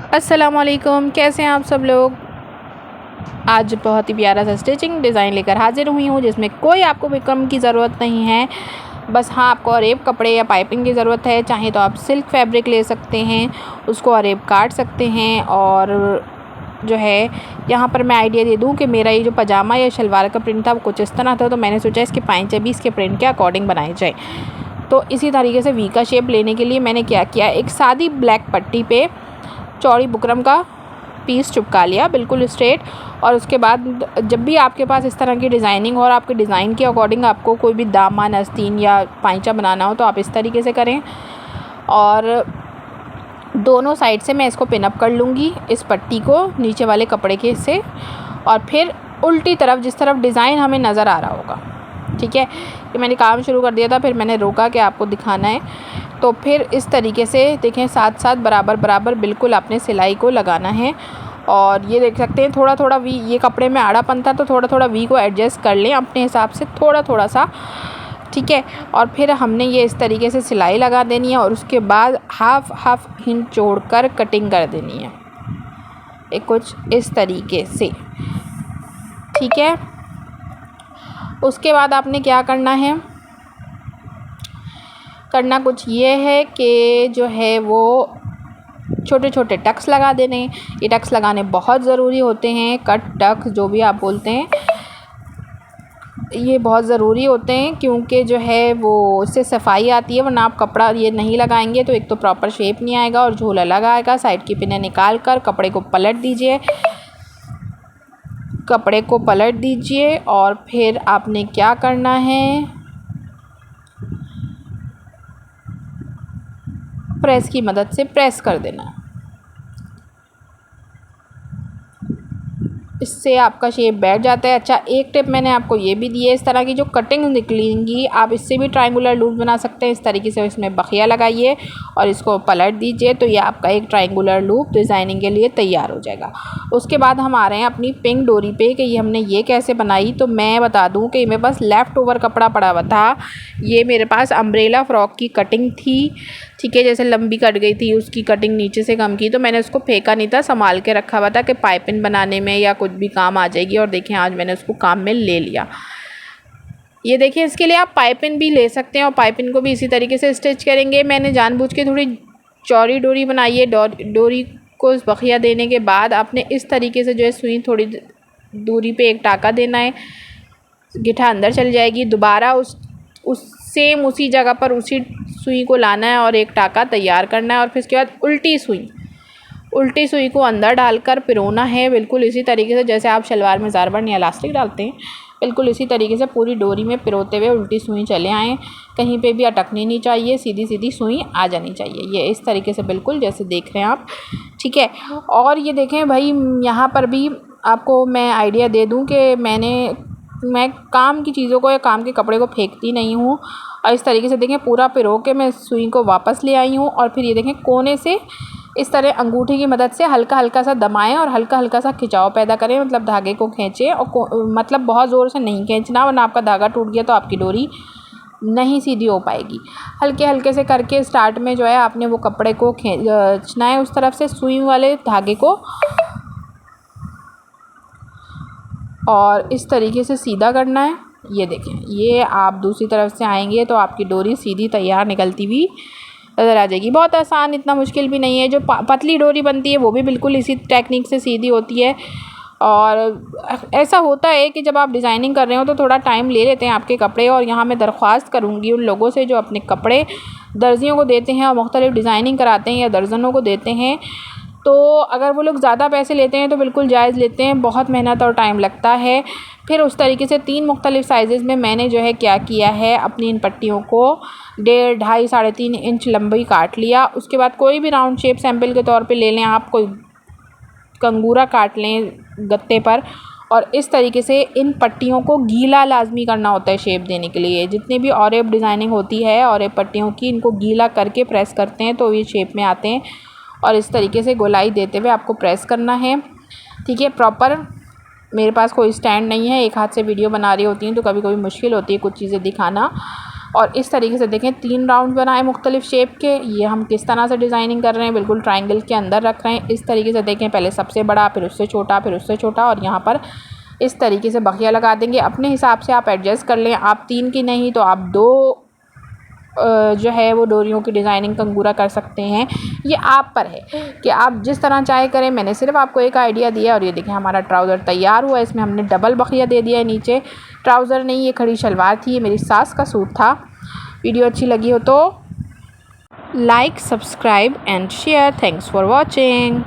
अस्सलामुअलैकुम, कैसे हैं आप सब लोग। आज बहुत ही प्यारा सा स्टिचिंग डिज़ाइन लेकर हाजिर हुई हूँ, जिसमें कोई आपको विक्रम की ज़रूरत नहीं है। बस हाँ, आपको अरेब कपड़े या पाइपिंग की ज़रूरत है। चाहे तो आप सिल्क फैब्रिक ले सकते हैं, उसको अरेब काट सकते हैं। और जो है यहाँ पर मैं आइडिया दे दूँ कि मेरा ये जो पजामा या शलवार का प्रिंट था वो कुछ इस तरह था, तो मैंने सोचा इसके पाइंचे भी इसके प्रिंट के अकॉर्डिंग बनाए जाए। तो इसी तरीके से वी का शेप लेने के लिए मैंने क्या किया, एक सादी ब्लैक पट्टी पे चौड़ी बुकरम का पीस चिपका लिया बिल्कुल स्ट्रेट। और उसके बाद जब भी आपके पास इस तरह की डिज़ाइनिंग और आपके डिज़ाइन के अकॉर्डिंग आपको कोई भी दामन, आस्तीन या पाइंचा बनाना हो तो आप इस तरीके से करें। और दोनों साइड से मैं इसको पिन अप कर लूँगी, इस पट्टी को नीचे वाले कपड़े के से। और फिर उल्टी तरफ, जिस तरफ डिज़ाइन हमें नज़र आ रहा होगा, ठीक है। ये मैंने काम शुरू कर दिया था, फिर मैंने रोका कि आपको दिखाना है। तो फिर इस तरीके से देखें, साथ साथ बराबर बराबर बिल्कुल आपने सिलाई को लगाना है। और ये देख सकते हैं थोड़ा थोड़ा वी, ये कपड़े में आड़ापन था तो थोड़ा थोड़ा वी को एडजस्ट कर लें अपने हिसाब से, थोड़ा थोड़ा सा, ठीक है। और फिर हमने ये इस तरीके से सिलाई लगा देनी है और उसके बाद हाफ इंच जोड़कर कटिंग कर देनी है, एक कुछ इस तरीके से, ठीक है। उसके बाद आपने क्या करना है, करना कुछ ये है कि जो है वो छोटे छोटे टक्स लगा देने। ये टक्स लगाने बहुत ज़रूरी होते हैं, कट टक्स जो भी आप बोलते हैं, ये बहुत ज़रूरी होते हैं क्योंकि जो है वो इससे सफाई आती है। वरना आप कपड़ा ये नहीं लगाएंगे तो एक तो प्रॉपर शेप नहीं आएगा और झोला लगा आएगा। साइड की पिनें निकाल कर कपड़े को पलट दीजिए, कपड़े को पलट दीजिए। और फिर आपने क्या करना है, प्रेस की मदद से प्रेस कर देना। इससे आपका शेप बैठ जाता है। अच्छा, एक टिप मैंने आपको ये भी दी है, इस तरह की जो कटिंग निकलेंगी आप इससे भी ट्रायंगुलर लूप बना सकते हैं। इस तरीके से इसमें बखिया लगाइए और इसको पलट दीजिए तो ये आपका एक ट्रायंगुलर लूप डिज़ाइनिंग के लिए तैयार हो जाएगा। उसके बाद हम आ रहे हैं अपनी पिंक डोरी पे कि ये हमने ये कैसे बनाई। तो मैं बता दूँ कि मेरे पास लेफ़्ट ओवर कपड़ा पड़ा हुआ था। ये मेरे पास अम्ब्रेला फ़्रॉक की कटिंग थी, ठीक है। जैसे लंबी कट गई थी, उसकी कटिंग नीचे से कम की, तो मैंने उसको फेंका नहीं था, संभाल के रखा हुआ था कि पाइपिंग बनाने में या कुछ भी काम आ जाएगी। और देखें आज मैंने उसको काम में ले लिया। ये देखिए, इसके लिए आप पाइपिंग भी ले सकते हैं और पाइपिंग को भी इसी तरीके से स्टिच करेंगे। मैंने जानबूझ के थोड़ी चौड़ी डोरी बनाई है। डोरी को बखिया देने के बाद आपने इस तरीके से जो है सुई थोड़ी दूरी पे एक टाका देना है, गिठा अंदर चल जाएगी। दोबारा सेम उसी जगह पर उसी सुई को लाना है और एक टाका तैयार करना है। और फिर इसके बाद उल्टी सुई को अंदर डालकर पिरोना है, बिल्कुल इसी तरीके से जैसे आप शलवार में ज़ारबंद या इलास्टिक डालते हैं, बिल्कुल इसी तरीके से पूरी डोरी में पिरोते हुए उल्टी सुई चले आएँ। कहीं पे भी अटकनी नहीं चाहिए, सीधी सीधी सुई आ जानी चाहिए। ये इस तरीके से बिल्कुल जैसे देख रहे हैं आप, ठीक है। और ये देखें भाई, यहाँ पर भी आपको मैं आइडिया दे दूँ कि मैं काम की चीज़ों को या काम के कपड़े को फेंकती नहीं हूँ। और इस तरीके से देखें पूरा पिरो के मैं सुई को वापस ले आई हूँ। और फिर ये देखें कोने से इस तरह अंगूठी की मदद से हल्का हल्का सा दबाएं और हल्का हल्का सा खिंचाव पैदा करें, मतलब धागे को खींचें। और मतलब बहुत ज़ोर से नहीं खींचना, वरना आपका धागा टूट गया तो आपकी डोरी नहीं सीधी हो पाएगी। हल्के हल्के से करके स्टार्ट में जो है आपने वो कपड़े को खींचना है उस तरफ से सुई वाले धागे को, और इस तरीके से सीधा करना है। ये देखें, ये आप दूसरी तरफ से आएंगे तो आपकी डोरी सीधी तैयार निकलती हुई नज़र आ जाएगी। बहुत आसान, इतना मुश्किल भी नहीं है। जो पतली डोरी बनती है वो भी बिल्कुल इसी टेक्निक से सीधी होती है। और ऐसा होता है कि जब आप डिज़ाइनिंग कर रहे हो तो थोड़ा टाइम ले लेते हैं आपके कपड़े। और यहाँ मैं दरख्वास्त करूँगी उन लोगों से जो अपने कपड़े दर्जियों को देते हैं और मुख्तलिफ़ डिज़ाइनिंग कराते हैं या दर्जनों को देते हैं, तो अगर वो लोग ज़्यादा पैसे लेते हैं तो बिल्कुल जायज़ लेते हैं, बहुत मेहनत और टाइम लगता है। फिर उस तरीके से 3 मुख्तलिफ़ साइज़ में मैंने जो है क्या किया है, अपनी इन पट्टियों को 1.5, 2.5, 3.5 इंच लंबी काट लिया। उसके बाद कोई भी राउंड शेप सैम्पल के तौर पे ले लें आप, कोई कंगूरा काट लें गत्ते पर। और इस तरीके से इन पट्टियों को गीला लाजमी करना होता है शेप देने के लिए। जितनी भी ऑरेब डिज़ाइनिंग होती है ऑरेब पट्टियों की, इनको गीला करके प्रेस करते हैं तो ये शेप में आते हैं। और इस तरीके से गोलाई देते हुए आपको प्रेस करना है, ठीक है, प्रॉपर। मेरे पास कोई स्टैंड नहीं है, एक हाथ से वीडियो बना रही होती हूँ तो कभी कभी मुश्किल होती है कुछ चीज़ें दिखाना। और इस तरीके से देखें 3 राउंड बनाए मुख्तलिफ शेप के। ये हम किस तरह से डिज़ाइनिंग कर रहे हैं, बिल्कुल ट्रायंगल के अंदर रख रहे हैं। इस तरीके से देखें, पहले सबसे बड़ा, फिर उससे छोटा, फिर उससे छोटा, और यहाँ पर इस तरीके से बखिया लगा देंगे। अपने हिसाब से आप एडजस्ट कर लें। आप 3 की नहीं तो आप 2 जो है वो डोरियों की डिज़ाइनिंग कंगूरा कर सकते हैं। ये आप पर है कि आप जिस तरह चाहे करें। मैंने सिर्फ आपको एक आइडिया दिया। और ये देखें हमारा ट्राउज़र तैयार हुआ है। इसमें हमने डबल बखिया दे दिया है नीचे। ट्राउज़र नहीं, ये खड़ी शलवार थी, ये मेरी सास का सूट था। वीडियो अच्छी लगी हो तो like, subscribe and share. Thanks for watching.